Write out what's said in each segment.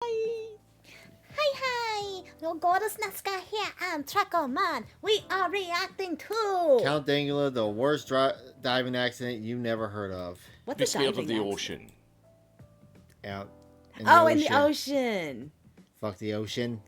Hi, your goddess Nazca here and Tracker Man. We are reacting to Count Dankula, the worst diving accident you never heard of. What's Be a scared of diving the accident? ocean. Out in In the ocean. Fuck the ocean.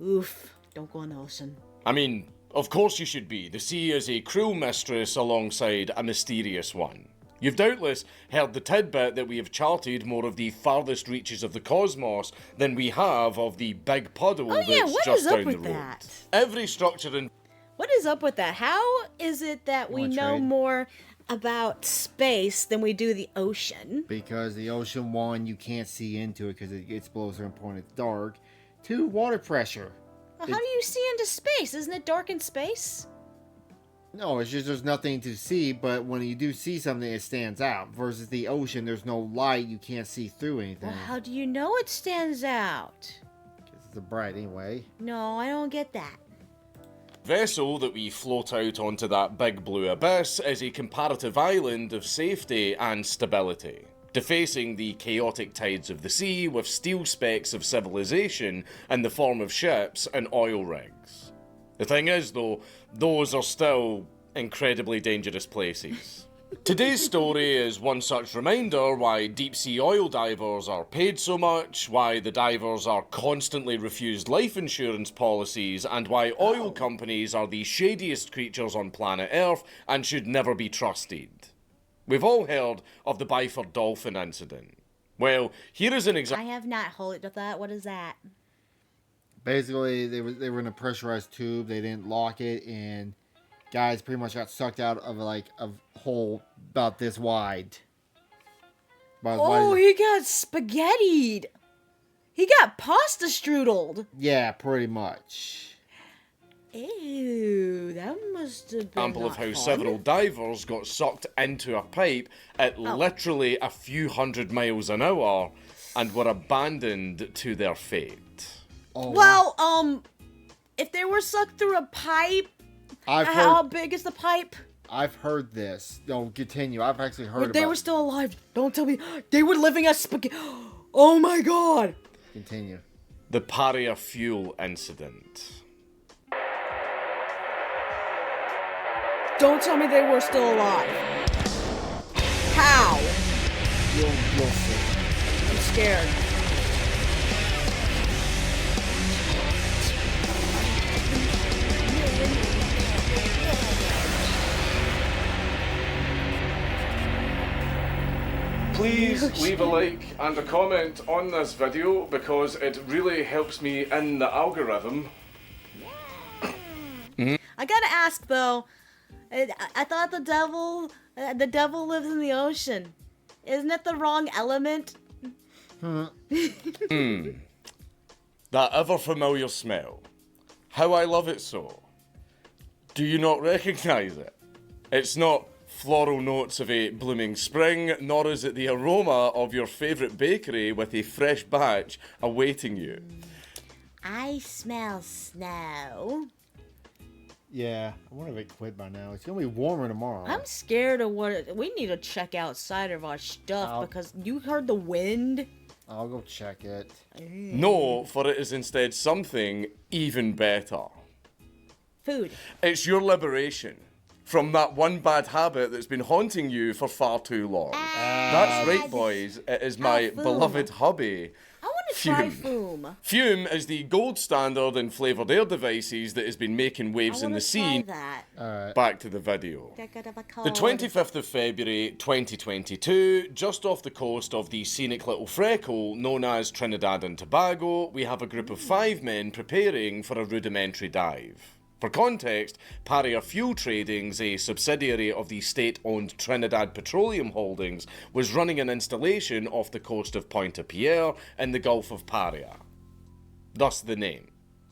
Oof, don't go in the ocean. I mean, of course you should be. The sea is a cruel mistress alongside a mysterious one. You've doubtless heard the tidbit that we have charted more of the farthest reaches of the cosmos than we have of the big puddle that's what just is up down the with road. that? Every structure in What is up with that? How is it that we know more about space than we do the ocean? Because the ocean, one, you can't see into it because it gets below a certain point, it's dark. Two, water pressure. Well, how do you see into space? Isn't it dark in space? No, it's just there's nothing to see, but when you do see something, it stands out. Versus the ocean, there's no light, you can't see through anything. Well, how do you know it stands out? Because it's bright anyway. No, I don't get that. vessel that we float out onto that big blue abyss is a comparative island of safety and stability, defacing the chaotic tides of the sea with steel specks of civilization in the form of ships and oil rigs. The thing is, though, those are still incredibly dangerous places. Today's story is one such reminder why deep-sea oil divers are paid so much, why the divers are constantly refused life insurance policies, and why oil companies are the shadiest creatures on planet Earth and should never be trusted. We've all heard of the Byford Dolphin incident. Well, here is an example. I have not heard of that. What is that? Basically, they were in a pressurized tube. They didn't lock it, and guys pretty much got sucked out of a hole about this wide. He got spaghettied. He got pasta strudelled. Yeah, pretty much. Ew, that must have been Example of how fun. several divers got sucked into a pipe at literally a few hundred miles an hour and were abandoned to their fate. Oh, well, if they were sucked through a pipe, how big is the pipe? I've heard this. No, continue. I've actually heard about it. They were still alive. Don't tell me. They were living as spaghetti. Oh my god. Continue. The Paria fuel incident. Don't tell me they were still alive. How? You'll see. I'm scared. Please leave a like and a comment on this video because it really helps me in the algorithm. I gotta ask though. I thought the devil lives in the ocean. Isn't it the wrong element? That ever familiar smell. How I love it so. Do you not recognise it? It's not floral notes of a blooming spring, nor is it the aroma of your favourite bakery with a fresh batch awaiting you. I smell snow. Yeah, I wonder if it quit by now. It's gonna be warmer tomorrow. I'm scared of we need to check outside of our stuff because you heard the wind. I'll go check it. No, for it is instead something even better. Food. It's your liberation from that one bad habit that's been haunting you for far too long. That's right, boys. It is my beloved hubby. I want to try Fume. Fume is the gold standard in flavoured air devices that has been making waves in the scene. That. Back to the video. The 25th of February 2022, just off the coast of the scenic little freckle known as Trinidad and Tobago, we have a group of 5 men preparing for a rudimentary dive. For context, Paria Fuel Tradings, a subsidiary of the state-owned Trinidad Petroleum Holdings, was running an installation off the coast of Pointe-à-Pierre in the Gulf of Paria. Thus the name.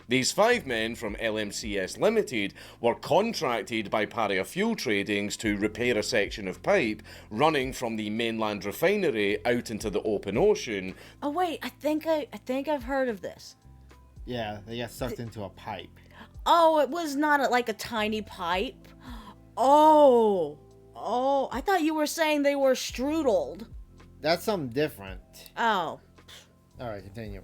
These 5 men from LMCS Limited were contracted by Paria Fuel Tradings to repair a section of pipe running from the mainland refinery out into the open ocean. Oh wait, I think I've heard of this. Yeah, they got sucked into a pipe. Oh, it was not like a tiny pipe. Oh, I thought you were saying they were strudeled. That's something different. Oh. Alright, continue.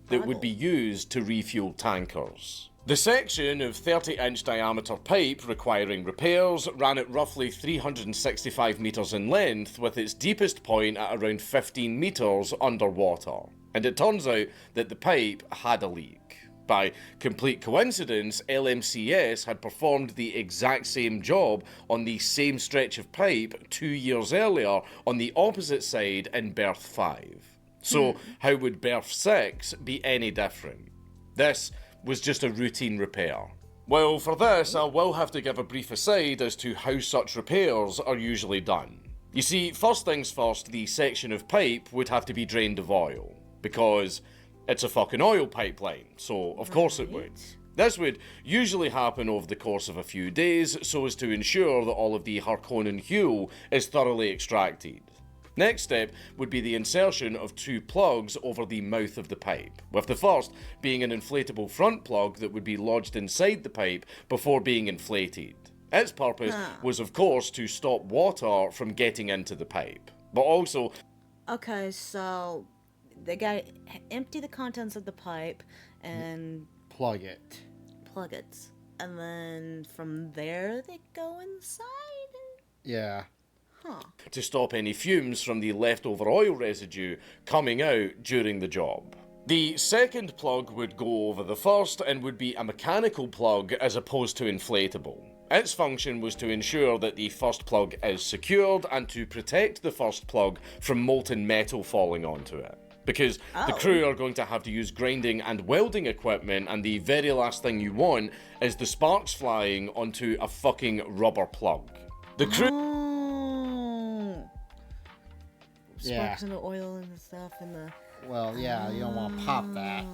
that would be used to refuel tankers. The section of 30-inch diameter pipe requiring repairs ran at roughly 365 metres in length, with its deepest point at around 15 metres underwater. And it turns out that the pipe had a leak. By complete coincidence, LMCS had performed the exact same job on the same stretch of pipe 2 years earlier on the opposite side in berth 5. So how would berth 6 be any different? This was just a routine repair. Well, for this, I will have to give a brief aside as to how such repairs are usually done. You see, first things first, the section of pipe would have to be drained of oil, because it's a fucking oil pipeline, so of course it would. This would usually happen over the course of a few days, so as to ensure that all of the Harkonnen fuel is thoroughly extracted. Next step would be the insertion of 2 plugs over the mouth of the pipe, with the first being an inflatable front plug that would be lodged inside the pipe before being inflated. Its purpose was, of course, to stop water from getting into the pipe, but also... Okay, so they gotta empty the contents of the pipe and Plug it. plug it. And then from there they go inside? Yeah. Huh. to stop any fumes from the leftover oil residue coming out during the job. The second plug would go over the first and would be a mechanical plug as opposed to inflatable. Its function was to ensure that the first plug is secured and to protect the first plug from molten metal falling onto it. Because the crew are going to have to use grinding and welding equipment, and the very last thing you want is the sparks flying onto a fucking rubber plug. The crew... Sparks and the oil and the stuff and the... Well, yeah, you don't want to pop that.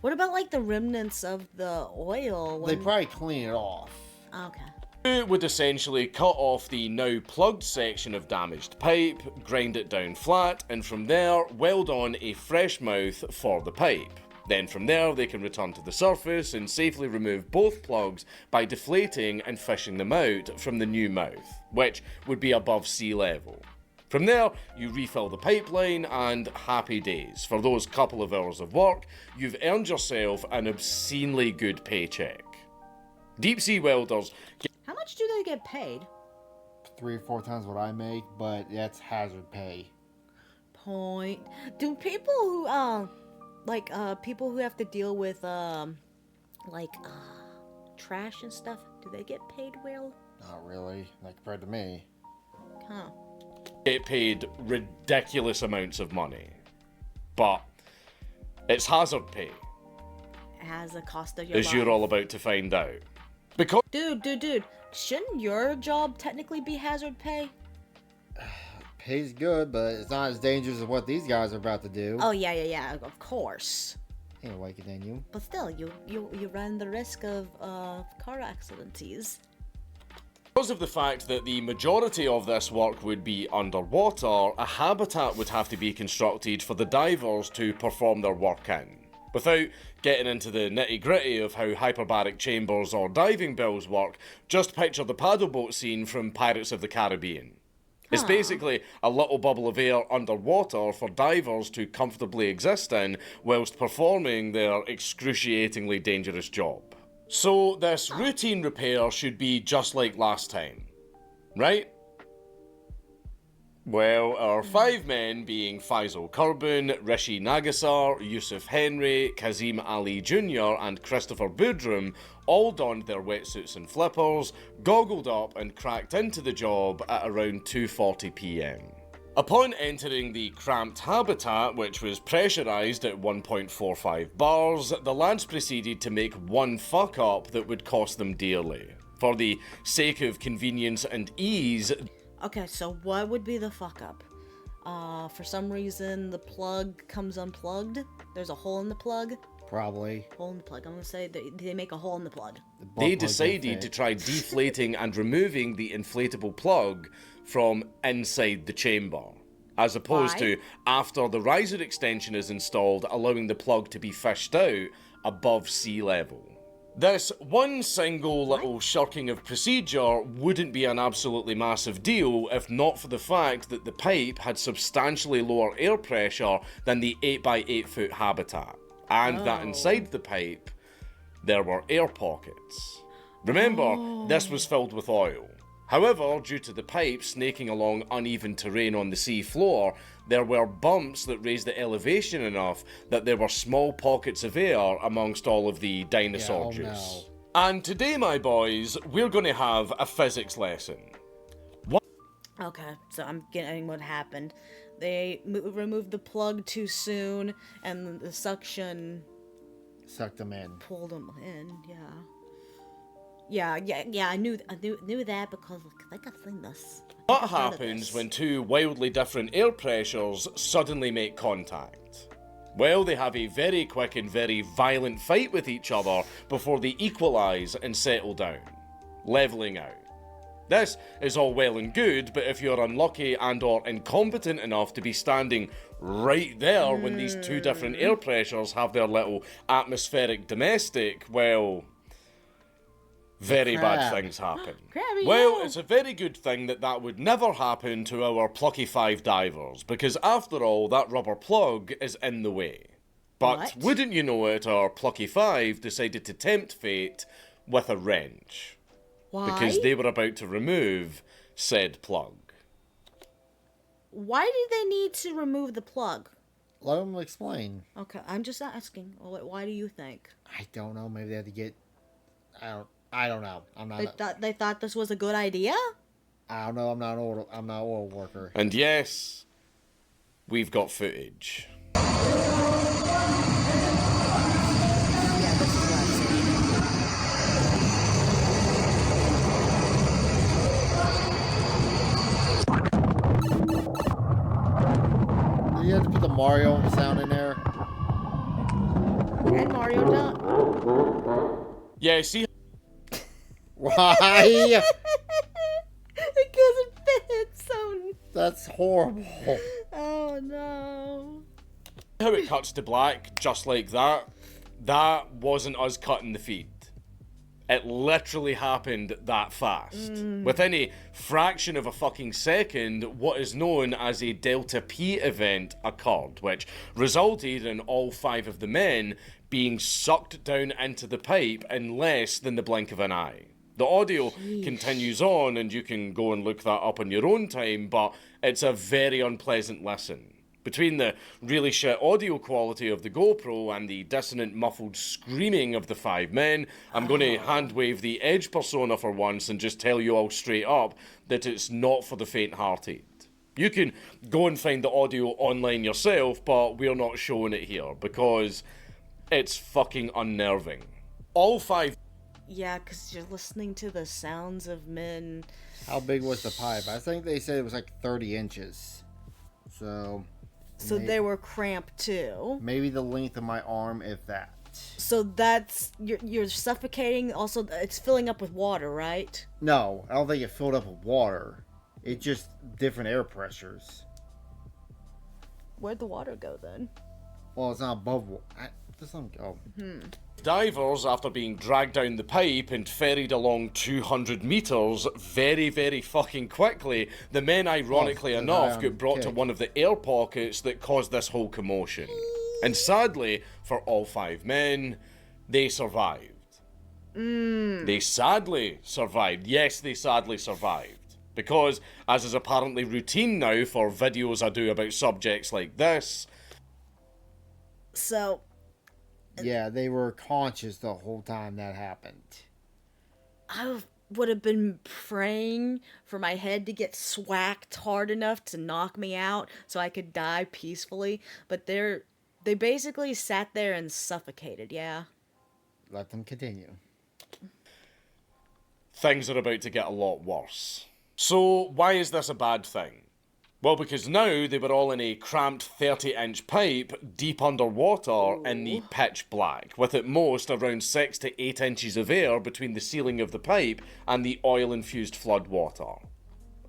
What about like the remnants of the oil? They probably clean it off. Okay. It would essentially cut off the now plugged section of damaged pipe, grind it down flat, and from there weld on a fresh mouth for the pipe. Then from there they can return to the surface and safely remove both plugs by deflating and fishing them out from the new mouth, which would be above sea level. From there, you refill the pipeline and happy days. For those couple of hours of work, you've earned yourself an obscenely good paycheck. Deep sea welders... How much do they get paid? 3 or 4 times what I make, but that's hazard pay. Point. Do people who, people who have to deal with, trash and stuff, do they get paid well? Not really, like compared to me. Huh. Get paid ridiculous amounts of money. But it's hazard pay. It has the cost of your as life. you're all about to find out. Because Dude, shouldn't your job technically be hazard pay? Pays good, but it's not as dangerous as what these guys are about to do. Oh, yeah, of course. Anyway, continue. But still, you run the risk of car accidents. Because of the fact that the majority of this work would be underwater, a habitat would have to be constructed for the divers to perform their work in. Without getting into the nitty-gritty of how hyperbaric chambers or diving bells work, just picture the paddleboat scene from Pirates of the Caribbean. It's basically a little bubble of air underwater for divers to comfortably exist in whilst performing their excruciatingly dangerous job. So this routine repair should be just like last time, right? Well, our 5 men, being Faisal Kurban, Rishi Nagasar, Yusuf Henry, Kazim Ali Jr. and Christopher Boodram, all donned their wetsuits and flippers, goggled up and cracked into the job at around 2:40 PM. Upon entering the cramped habitat, which was pressurised at 1.45 bars, the lads proceeded to make one fuck-up that would cost them dearly. For the sake of convenience and ease... Okay, so what would be the fuck-up? For some reason, the plug comes unplugged. There's a hole in the plug. Probably. Hole in the plug. I'm gonna say they make a hole in the plug. They decided to try deflating and removing the inflatable plug from inside the chamber, as opposed to after the riser extension is installed, allowing the plug to be fished out above sea level. This one single little shirking of procedure wouldn't be an absolutely massive deal if not for the fact that the pipe had substantially lower air pressure than the 8x8 foot habitat. and that Oh. inside the pipe there were air pockets. Remember, this was filled with oil. However, due to the pipe snaking along uneven terrain on the sea floor, there were bumps that raised the elevation enough that there were small pockets of air amongst all of the dinosaur Yeah, oh juice. And today, my boys, we're going to have a physics lesson. Okay, so I'm getting what happened. They removed the plug too soon, and the suction Sucked them in. pulled them in. Yeah. I knew that because I think I've seen this. What I've heard of happens this. when two wildly different air pressures suddenly make contact? Well, they have a very quick and very violent fight with each other before they equalise and settle down, levelling out. This is all well and good, but if you're unlucky and or incompetent enough to be standing right there when these two different air pressures have their little atmospheric domestic, well, very bad Crab. things happen. Crabby, Well, yeah. it's a very good thing that would never happen to our plucky 5 divers, because after all, that rubber plug is in the way. But What? wouldn't you know it, our plucky 5 decided to tempt fate with a wrench. Why? Because they were about to remove said plug. Why do they need to remove the plug? Let them explain. Okay, I'm just asking. Why do you think? I don't know. Maybe they had to get. I don't know. I'm not. They thought this was a good idea? I don't know. I'm not an oil worker. And yes, we've got footage. Yeah, this is what I've seen. You have to put the Mario sound in there. And Mario done. Yeah, see Why? Because it fits so. That's horrible. Oh no. how it cuts to black just like that? That wasn't us cutting the feed. It literally happened that fast. Within a fraction of a fucking second, what is known as a Delta P event occurred, which resulted in all 5 of the men being sucked down into the pipe in less than the blink of an eye. The audio continues on, and you can go and look that up on your own time, but it's a very unpleasant listen. Between the really shit audio quality of the GoPro and the dissonant muffled screaming of the 5 men, I'm going to hand wave the Edge persona for once and just tell you all straight up that it's not for the faint-hearted. You can go and find the audio online yourself, but we're not showing it here because it's fucking unnerving. All 5... Yeah, because you're listening to the sounds of men. How big was the pipe? I think they said it was like 30 inches. So They were cramped too. maybe the length of my arm, if that. So that's you're suffocating. Also, it's filling up with water, right? No, I don't think it filled up with water. It's just different air pressures. Where'd the water go then? Well, it's not above water. Just let go. Divers, after being dragged down the pipe and ferried along 200 metres very, very fucking quickly, the men, ironically enough, got brought to one of the air pockets that caused this whole commotion. And sadly, for all 5 men, they survived. They sadly survived. Yes, they sadly survived. Because, as is apparently routine now for videos I do about subjects like this... So, Yeah, they were conscious the whole time that happened. I would have been praying for my head to get swacked hard enough to knock me out so I could die peacefully. But they basically sat there and suffocated, yeah. Let them continue. Things are about to get a lot worse. So, why is this a bad thing? Well, because now they were all in a cramped 30-inch pipe deep underwater in the pitch black, with at most around 6 to 8 inches of air between the ceiling of the pipe and the oil-infused flood water.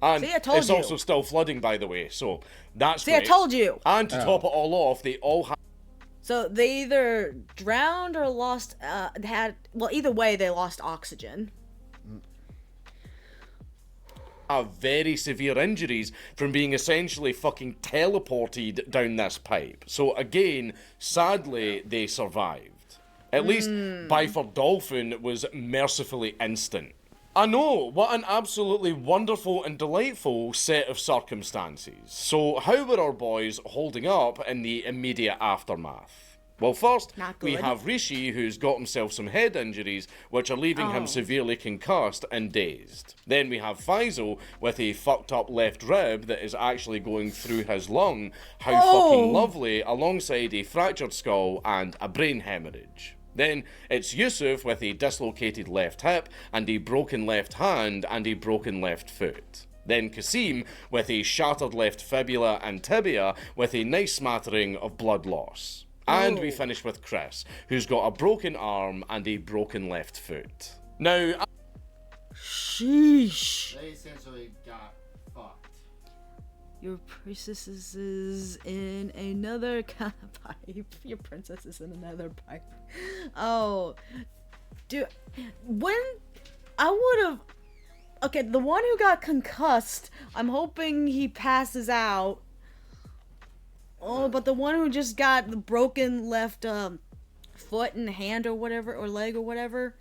And See, I told it's you. also still flooding, by the way, so that's See, I great. told you! And to top it all off, they all had... So they either drowned or lost, either way, they lost oxygen. have very severe injuries from being essentially fucking teleported down this pipe. So again, sadly, they survived. At least Byford Dolphin was mercifully instant. I know, what an absolutely wonderful and delightful set of circumstances. So how were our boys holding up in the immediate aftermath? Well, first, Not we good. have Rishi, who's got himself some head injuries, which are leaving him severely concussed and dazed. Then we have Faisal with a fucked up left rib that is actually going through his lung. How fucking lovely, alongside a fractured skull and a brain hemorrhage. Then it's Yusuf with a dislocated left hip and a broken left hand and a broken left foot. Then Kasim with a shattered left fibula and tibia with a nice smattering of blood loss. And we finish with Chris, who's got a broken arm and a broken left foot. Now, Sheesh. They essentially got fucked. Your princess is in another pipe. Your princess is in another pipe. Oh, dude. When I would have. Okay, the one who got concussed, I'm hoping he passes out. Oh, but the one who just got the broken left foot and hand or whatever, or leg or whatever.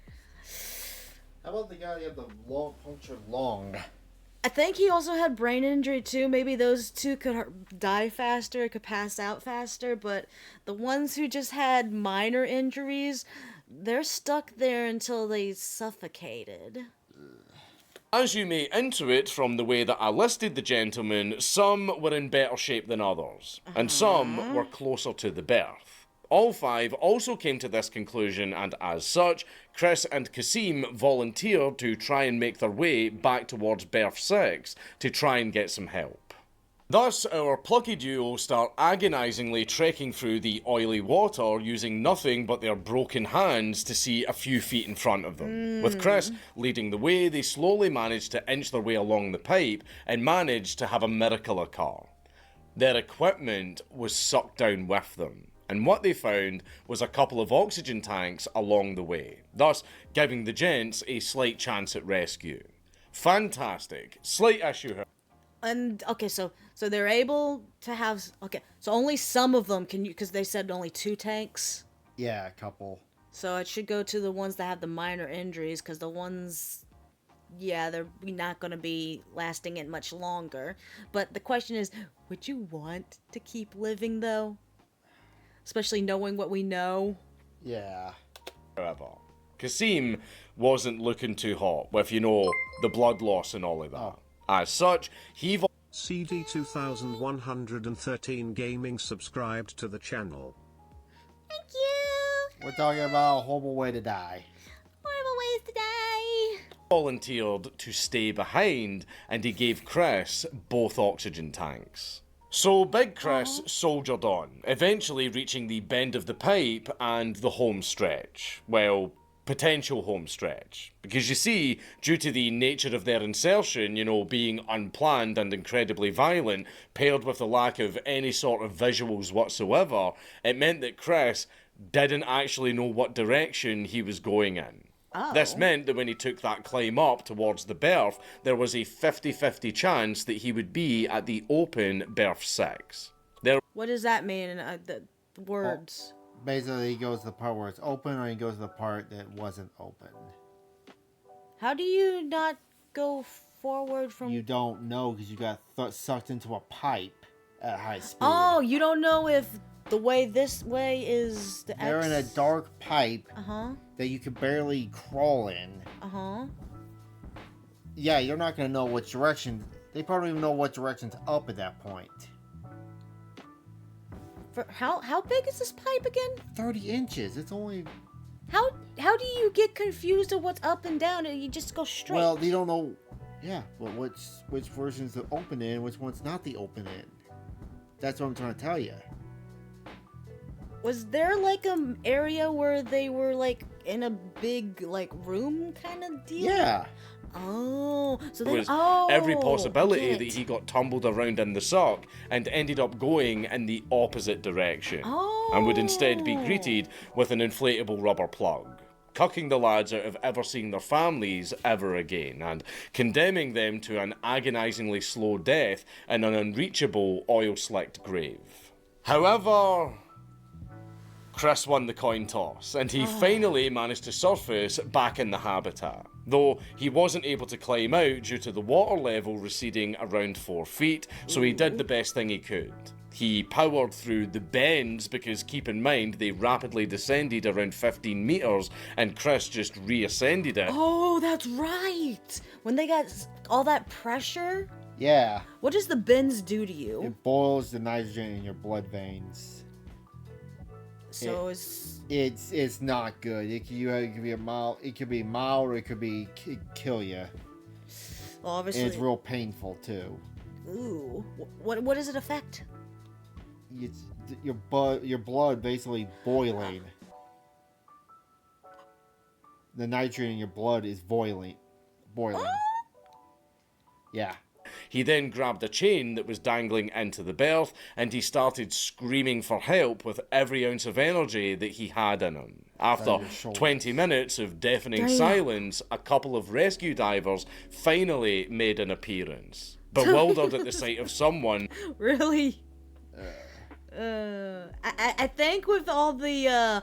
How about the guy who had the punctured lung? I think he also had brain injury too. Maybe those two could die faster, could pass out faster. But the ones who just had minor injuries, they're stuck there until they suffocated. as you may intuit from the way that I listed the gentlemen, some were in better shape than others, and some were closer to the birth. All five also came to this conclusion, and as such, Chris and Kasim volunteered to try and make their way back towards berth 6 to try and get some help. Thus, our plucky duo start agonisingly trekking through the oily water using nothing but their broken hands to see a few feet in front of them. With Chris leading the way, they slowly manage to inch their way along the pipe and manage to have a miracle occur. Their equipment was sucked down with them, and what they found was a couple of oxygen tanks along the way, thus giving the gents a slight chance at rescue. Fantastic. Slight issue here. And okay, so they're able to have so only some of them can you because they said only 2 tanks. Yeah, a couple. So it should go to the ones that have the minor injuries because the ones, yeah, they're not going to be lasting it much longer. But the question is, would you want to keep living though? Especially knowing what we know. Yeah. However, Kasim wasn't looking too hot with, the blood loss and all of that. Oh. As such, he CD 2113 Gaming subscribed to the channel. Thank you. We're talking about a horrible way to die. Horrible ways to die. volunteered to stay behind, and he gave Chris both oxygen tanks. So Big Chris soldiered on, eventually reaching the bend of the pipe and the home stretch. Well, potential home stretch. Because you see, due to the nature of their insertion, being unplanned and incredibly violent, paired with the lack of any sort of visuals whatsoever, it meant that Chris didn't actually know what direction he was going in. This meant that when he took that climb up towards the berth, there was a 50-50 chance that he would be at the open berth 6. What does that mean? The words. Basically, he goes to the part where it's open, or he goes to the part that wasn't open. How do you not go forward from... You don't know because you got sucked into a pipe at high speed. Oh, you don't know if the way this way is the They're X... in a dark pipe Uh-huh. that you can barely crawl in. Uh-huh. Yeah, you're not going to know which direction. They probably don't even know what direction's up at that point. How big is this pipe again? 30 inches. It's only... How do you get confused of what's up and down and you just go straight? Well, they don't know... Yeah, but which version's the open end, which one's not the open end. That's what I'm trying to tell you. Was there like an area where they were like in a big like room kind of deal? Yeah. Oh, so There then was every possibility get that it. he got tumbled around in the suck and ended up going in the opposite direction. And would instead be greeted with an inflatable rubber plug. cucking the lads out of ever seeing their families ever again, and condemning them to an agonisingly slow death in an unreachable, oil-slicked grave. However, Chris won the coin toss, and he finally managed to surface back in the habitat, though he wasn't able to climb out due to the water level receding around 4 feet, so he did the best thing he could. He powered through the bends because, keep in mind, they rapidly descended around 15 metres and Chris just reascended it. Oh, that's right. When they got all that pressure, Yeah. what does the bends do to you? It boils the nitrogen in your blood veins. So It's not good. It could be mild, or it could kill you. obviously. And it's real painful too. Ooh, what does it affect? It's your blood basically boiling. The nitrogen in your blood is boiling. Yeah. He then grabbed a chain that was dangling into the berth, and he started screaming for help with every ounce of energy that he had in him. After 20 minutes of deafening silence, a couple of rescue divers finally made an appearance, bewildered at the sight of someone. Really? I think with all the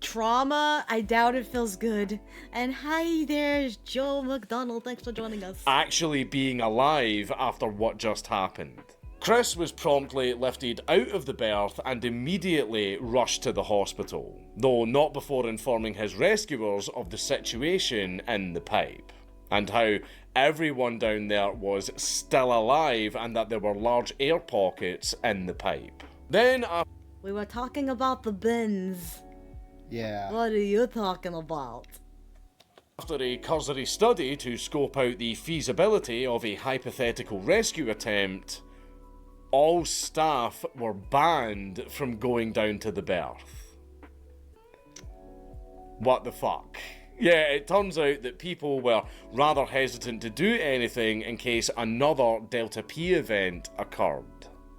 trauma, I doubt it feels good. And hi there, Joe McDonald. Thanks for joining us. Actually being alive after what just happened. Chris was promptly lifted out of the berth and immediately rushed to the hospital, though not before informing his rescuers of the situation in the pipe, and how everyone down there was still alive and that there were large air pockets in the pipe. Then, We were talking about the bins. Yeah. What are you talking about? after a cursory study to scope out the feasibility of a hypothetical rescue attempt, all staff were banned from going down to the berth. What the fuck? Yeah, it turns out that people were rather hesitant to do anything in case another Delta P event occurred.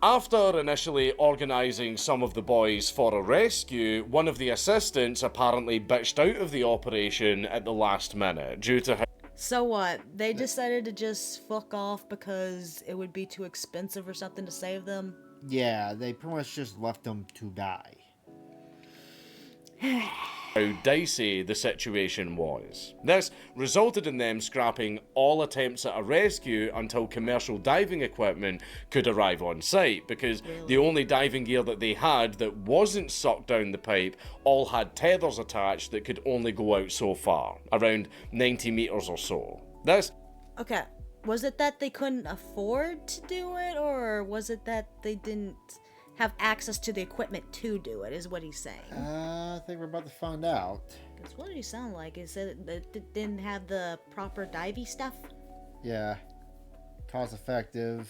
After initially organising some of the boys for a rescue, one of the assistants apparently bitched out of the operation at the last minute due to how So what? They decided to just fuck off because it would be too expensive or something to save them? Yeah, they pretty much just left them to die. dicey the situation was. This resulted in them scrapping all attempts at a rescue until commercial diving equipment could arrive on site, because the only diving gear that they had that wasn't sucked down the pipe all had tethers attached that could only go out so far, around 90 meters or so. This Okay, was it that they couldn't afford to do it, or was it that they didn't have access to the equipment to do it, is what he's saying? I think we're about to find out. Because what did he sound like? He said that it didn't have the proper divey stuff? Yeah. Cost effective.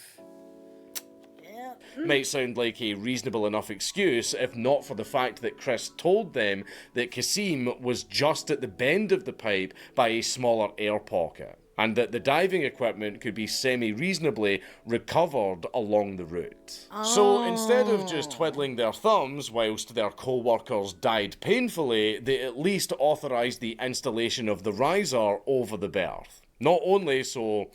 Yeah. might sound like a reasonable enough excuse if not for the fact that Chris told them that Kasim was just at the bend of the pipe by a smaller air pocket, and that the diving equipment could be semi-reasonably recovered along the route. So instead of just twiddling their thumbs whilst their co-workers died painfully, they at least authorised the installation of the riser over the berth. Not only so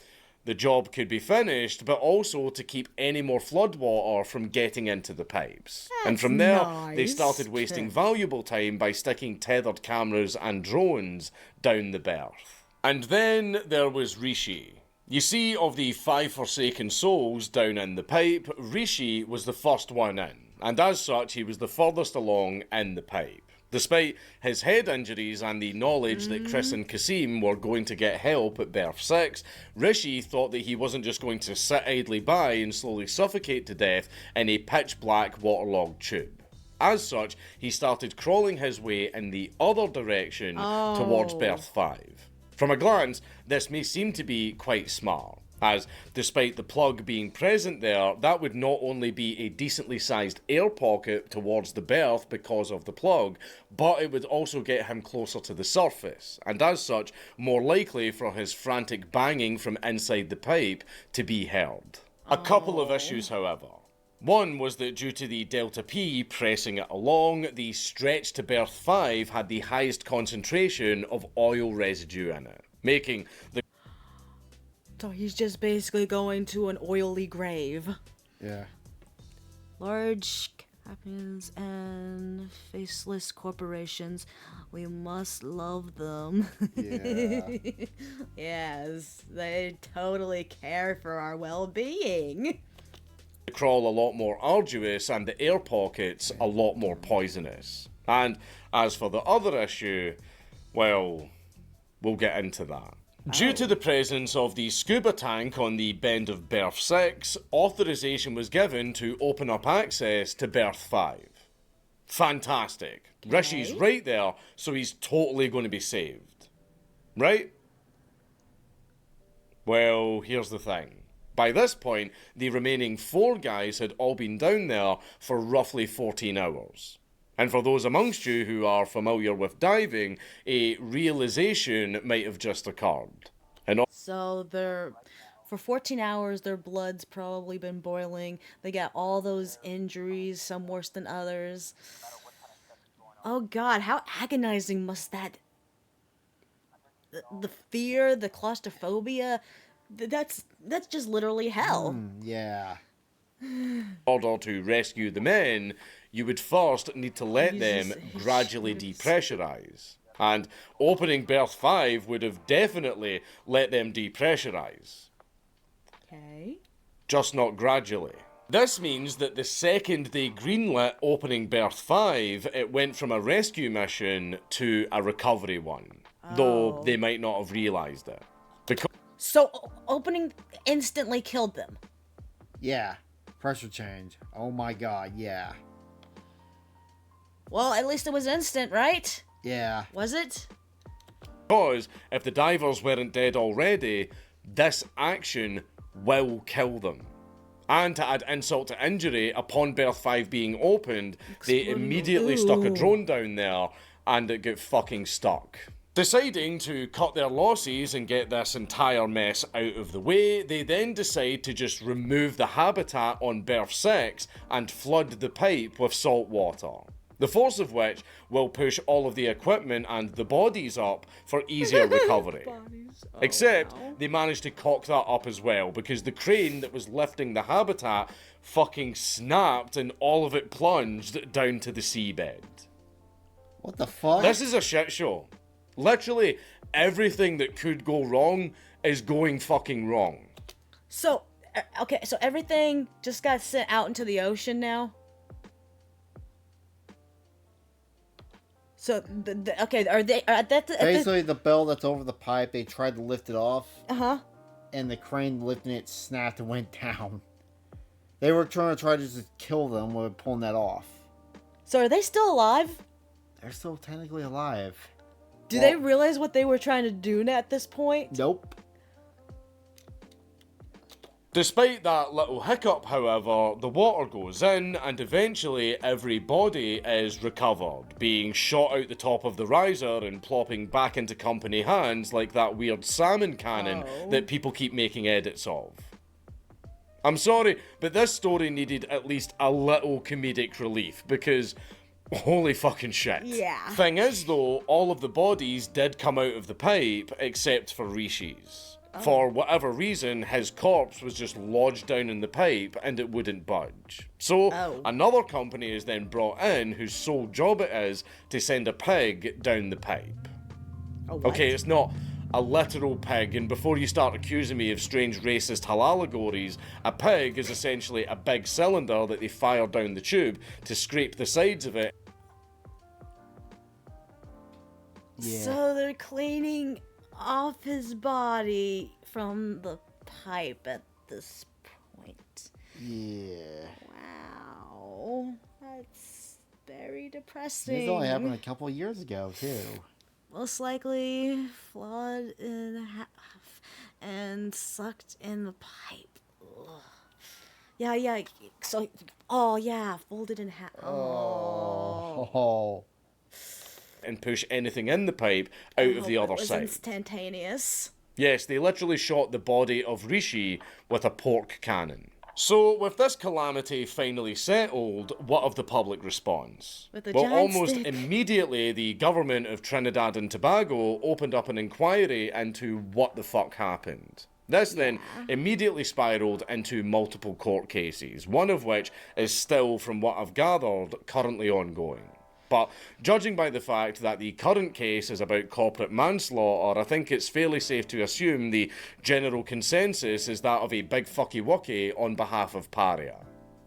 the job could be finished, but also to keep any more floodwater from getting into the pipes. And from there, they nice. started wasting valuable time by sticking tethered cameras and drones down the berth. And then there was Rishi. You see, of the 5 forsaken souls down in the pipe, Rishi was the first one in, and as such he was the furthest along in the pipe. Despite his head injuries and the knowledge that Chris and Kasim were going to get help at berth 6, Rishi thought that he wasn't just going to sit idly by and slowly suffocate to death in a pitch-black waterlogged tube. As such, he started crawling his way in the other direction towards berth 5. From a glance, this may seem to be quite smart, as despite the plug being present there, that would not only be a decently sized air pocket towards the berth because of the plug, but it would also get him closer to the surface, and as such, more likely for his frantic banging from inside the pipe to be heard. A couple of issues, however. One was that due to the delta P pressing it along, the stretch to berth 5 had the highest concentration of oil residue in it, making the So he's just basically going to an oily grave. Yeah. Large companies and faceless corporations, we must love them. Yeah. Yes, they totally care for our well-being. crawl a lot more arduous and the air pockets a lot more poisonous. And as for the other issue, well, we'll get into that. Due to the presence of the scuba tank on the bend of berth 6, authorization was given to open up access to berth 5. Fantastic. Rishi's right there, so he's totally going to be saved. Right? Well, here's the thing. By this point, the remaining 4 guys had all been down there for roughly 14 hours. And for those amongst you who are familiar with diving, a realization might have just occurred. So for 14 hours, their blood's probably been boiling. They got all those injuries, some worse than others. Oh God, how agonizing must that... The fear, the claustrophobia, that's just literally hell. Yeah. In order to rescue the men, you would first need to let them gradually depressurize. And opening berth 5 would have definitely let them depressurize. Okay. Just not gradually. This means that the second they greenlit opening berth 5, it went from a rescue mission to a recovery one. Though they might not have realised it. Because So opening instantly killed them. Yeah. Pressure change. Oh my god, yeah. Well, at least it was instant, right? Yeah. Was it? if the divers weren't dead already, this action will kill them. And to add insult to injury, upon berth 5 being opened, they immediately stuck a drone down there and it got fucking stuck. Deciding to cut their losses and get this entire mess out of the way, they then decide to just remove the habitat on berth 6 and flood the pipe with salt water. The force of which will push all of the equipment and the bodies up for easier recovery. Except they managed to cock that up as well because the crane that was lifting the habitat fucking snapped and all of it plunged down to the seabed. What the fuck? This is a shit show. Literally everything that could go wrong is going fucking wrong. So, okay, so everything just got sent out into the ocean now? So, okay, are they... Basically, the bell that's over the pipe, they tried to lift it off. Uh-huh. And the crane lifting it snapped and went down. They were trying to just kill them with pulling that off. So are they still alive? They're still technically alive. Do they realize what they were trying to do at this point? Nope. Despite that little hiccup, however, the water goes in and eventually every body is recovered, being shot out the top of the riser and plopping back into company hands like that weird salmon cannon that people keep making edits of. I'm sorry, but this story needed at least a little comedic relief because holy fucking shit. Yeah. Thing is though, all of the bodies did come out of the pipe except for Rishi's. For whatever reason, his corpse was just lodged down in the pipe and it wouldn't budge. So, another company is then brought in whose sole job it is to send a pig down the pipe. Okay, it's not a literal pig, and before you start accusing me of strange racist allegories, a pig is essentially a big cylinder that they fire down the tube to scrape the sides of it. Yeah. So they're cleaning off his body from the pipe at this point. Yeah. Wow. That's very depressing. This only happened a couple of years ago, too. Most likely flawed in half and sucked in the pipe. Ugh. Yeah. So, folded in half. Oh. And push anything in the pipe out of the other side. It was instantaneous. Yes, they literally shot the body of Rishi with a pork cannon. So, with this calamity finally settled, what of the public response? With a Well, giant almost stick. immediately, the government of Trinidad and Tobago opened up an inquiry into what the fuck happened. This then immediately spiraled into multiple court cases, one of which is still, from what I've gathered, currently ongoing. But judging by the fact that the current case is about corporate manslaughter, I think it's fairly safe to assume the general consensus is that of a big fucky wucky on behalf of Paria.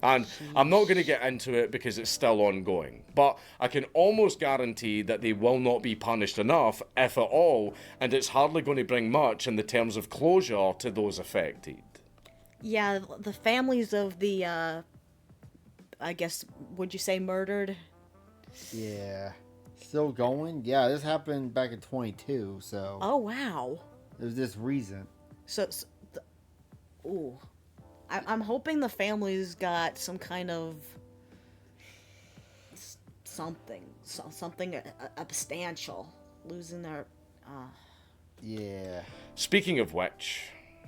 And I'm not going to get into it because it's still ongoing, but I can almost guarantee that they will not be punished enough, if at all, and it's hardly going to bring much in the terms of closure to those affected. Yeah, the families of the, I guess, would you say murdered? Yeah. Still going? Yeah, this happened back in 22, so Oh, wow. there's this reason. So ooh. I'm hoping the families got some kind of something substantial, losing their. Yeah. Speaking of which,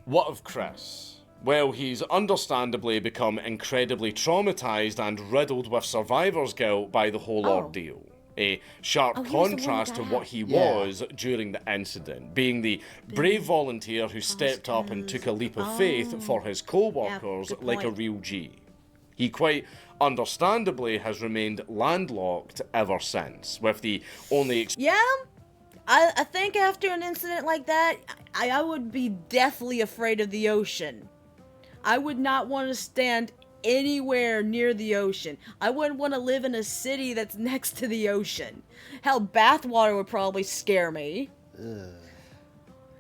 what of Chris? Well, he's understandably become incredibly traumatised and riddled with survivor's guilt by the whole Oh. ordeal. A sharp Oh, he was the one contrast that to got what out. he Yeah. was during the incident, being the brave volunteer who stepped up and took a leap of faith for his co-workers good like a point. real G. He quite understandably has remained landlocked ever since, with the only Yeah, I think after an incident like that, I would be deathly afraid of the ocean. I would not want to stand anywhere near the ocean. I wouldn't want to live in a city that's next to the ocean. Hell, bathwater would probably scare me.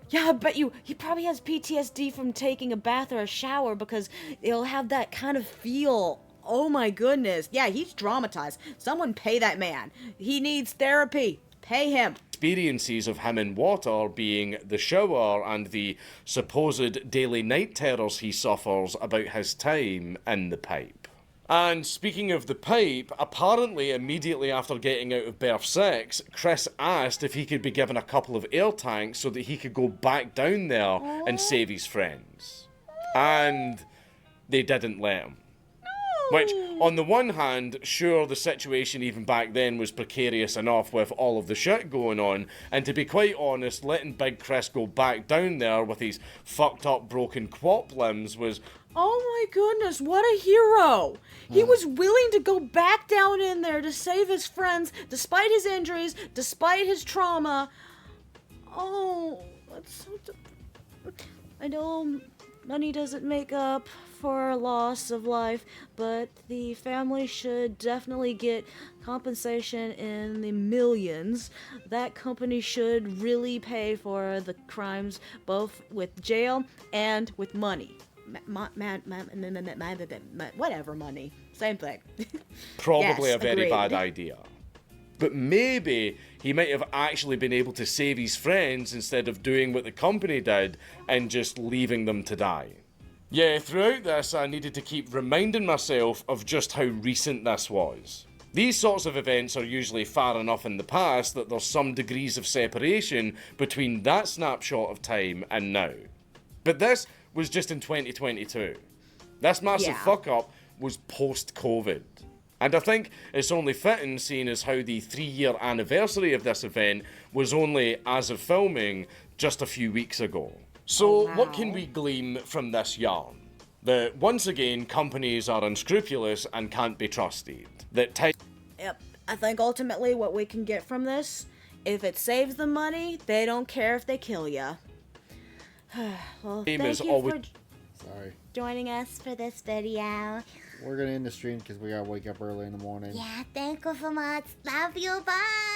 Yeah, I bet you he probably has PTSD from taking a bath or a shower because it'll have that kind of feel. Oh my goodness. Yeah, he's traumatized. Someone pay that man. He needs therapy. Pay him. experiences of him in water being the shower and the supposed daily night terrors he suffers about his time in the pipe. And speaking of the pipe, apparently immediately after getting out of berth 6, Chris asked if he could be given a couple of air tanks so that he could go back down there and save his friends. And they didn't let him. Which, on the one hand, sure, the situation even back then was precarious enough with all of the shit going on, and to be quite honest, letting Big Chris go back down there with his fucked up broken quap limbs was. Oh my goodness, what a hero! He was willing to go back down in there to save his friends, despite his injuries, despite his trauma. Oh, that's so. I know money doesn't make up for loss of life, but the family should definitely get compensation in the millions. That company should really pay for the crimes, both with jail and with money. Whatever money. Same thing. Probably Yes, a very agreed. bad idea. But maybe he might have actually been able to save his friends instead of doing what the company did and just leaving them to die. Yeah, throughout this, I needed to keep reminding myself of just how recent this was. These sorts of events are usually far enough in the past that there's some degrees of separation between that snapshot of time and now. But this was just in 2022. This massive Yeah. fuck up was post-COVID. And I think it's only fitting, seeing as how the 3-year anniversary of this event was only, as of filming, just a few weeks ago. So, what can we glean from this yarn? That, once again, companies are unscrupulous and can't be trusted. That time Yep. I think ultimately what we can get from this, if it saves them money, they don't care if they kill you. Well, Game thank is you always- for Sorry. joining us for this video. We're gonna end the stream because we gotta wake up early in the morning. Yeah, thank you so much. Love you. Bye.